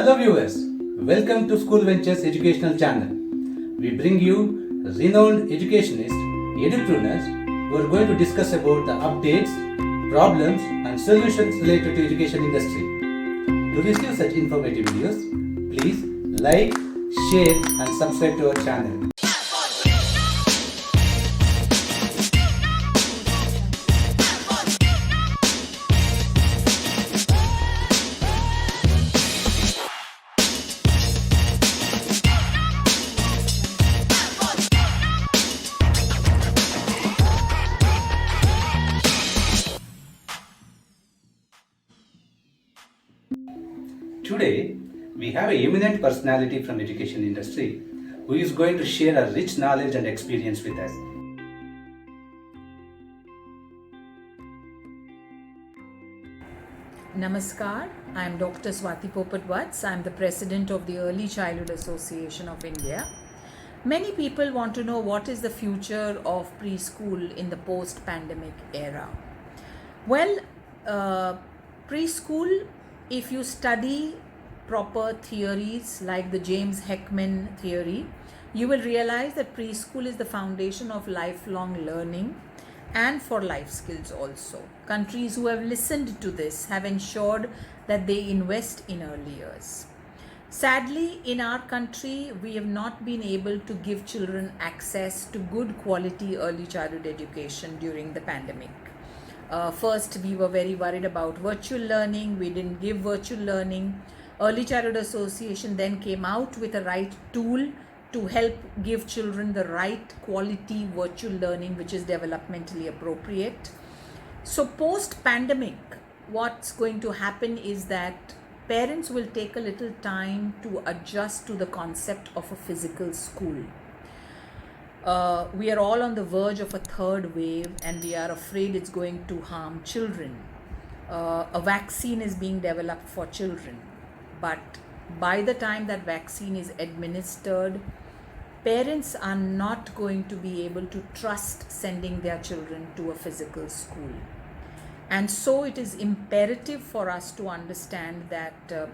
Hello viewers, welcome to School Ventures Educational Channel. We bring you renowned educationists, edupreneurs who are going to discuss about the updates, problems and solutions related to education industry. To receive such informative videos, please like, share and subscribe to our channel. Today, we have an eminent personality from education industry who is going to share a rich knowledge and experience with us. Namaskar, I am Dr. Swati Popat-Vats. I am the President of the Early Childhood Association of India. Many people want to know what is the future of preschool in the post-pandemic era. Well, preschool, if you study proper theories like the James Heckman theory, you will realize that preschool is the foundation of lifelong learning and for life skills also. Countries who have listened to this have ensured that they invest in early years. Sadly, in our country, we have not been able to give children access to good quality early childhood education during the pandemic. First, we were very worried about virtual learning. We didn't give virtual learning. Early Childhood Association then came out with a right tool to help give children the right quality virtual learning which is developmentally appropriate. So post-pandemic, what's going to happen is that parents will take a little time to adjust to the concept of a physical school. We are all on the verge of a third wave and we are afraid it's going to harm children. A vaccine is being developed for children, but by the time that vaccine is administered, parents are not going to be able to trust sending their children to a physical school. And so it is imperative for us to understand that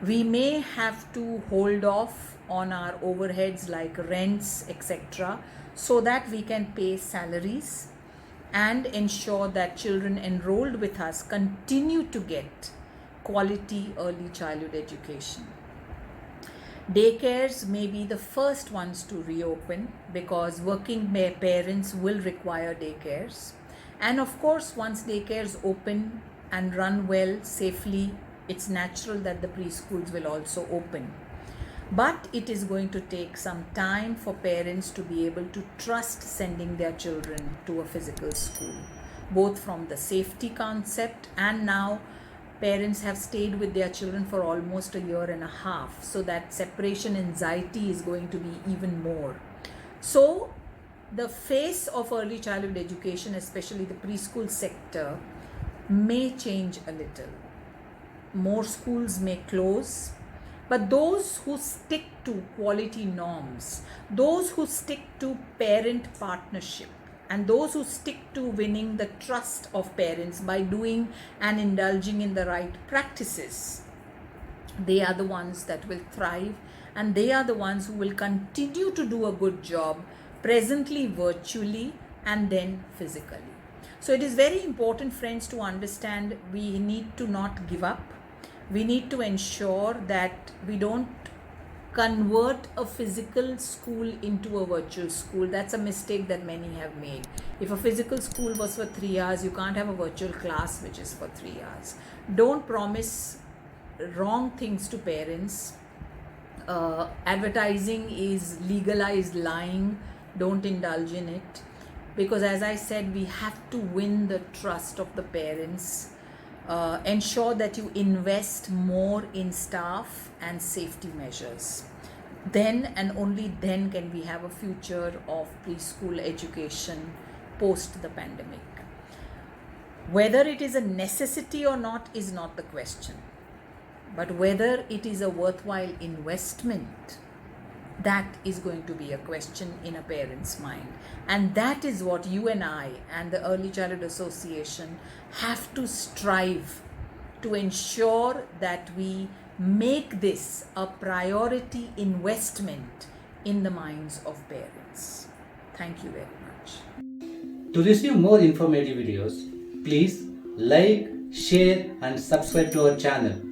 we may have to hold off on our overheads like rents, etc., so that we can pay salaries and ensure that children enrolled with us continue to get quality early childhood education. Daycares may be the first ones to reopen because working parents will require daycares. And of course, once daycares open and run well, safely, it's natural that the preschools will also open. But it is going to take some time for parents to be able to trust sending their children to a physical school, both from the safety concept and now parents have stayed with their children for almost a year and a half, so that separation anxiety is going to be even more. So the face of early childhood education, especially the preschool sector, may change a little. More schools may close, but those who stick to quality norms, those who stick to parent partnership, and those who stick to winning the trust of parents by doing and indulging in the right practices, they are the ones that will thrive, and they are the ones who will continue to do a good job, presently virtually and then physically. So it is very important, friends, to understand we need to not give up. We need to ensure that we don't convert a physical school into a virtual school. That's a mistake that many have made. If a physical school was for 3 hours, you can't have a virtual class which is for 3 hours. Don't promise wrong things to parents. Advertising is legalized lying. Don't indulge in it, because as I said, we have to win the trust of the parents. Ensure that you invest more in staff and safety measures. Then and only then can we have a future of preschool education post the pandemic. Whether it is a necessity or not is not the question, but whether it is a worthwhile investment, that is going to be a question in a parent's mind. And that is what you and I and the Early Childhood Association have to strive to ensure that we make this a priority investment in the minds of parents. Thank you very much. To receive more informative videos, please like, share and subscribe to our channel.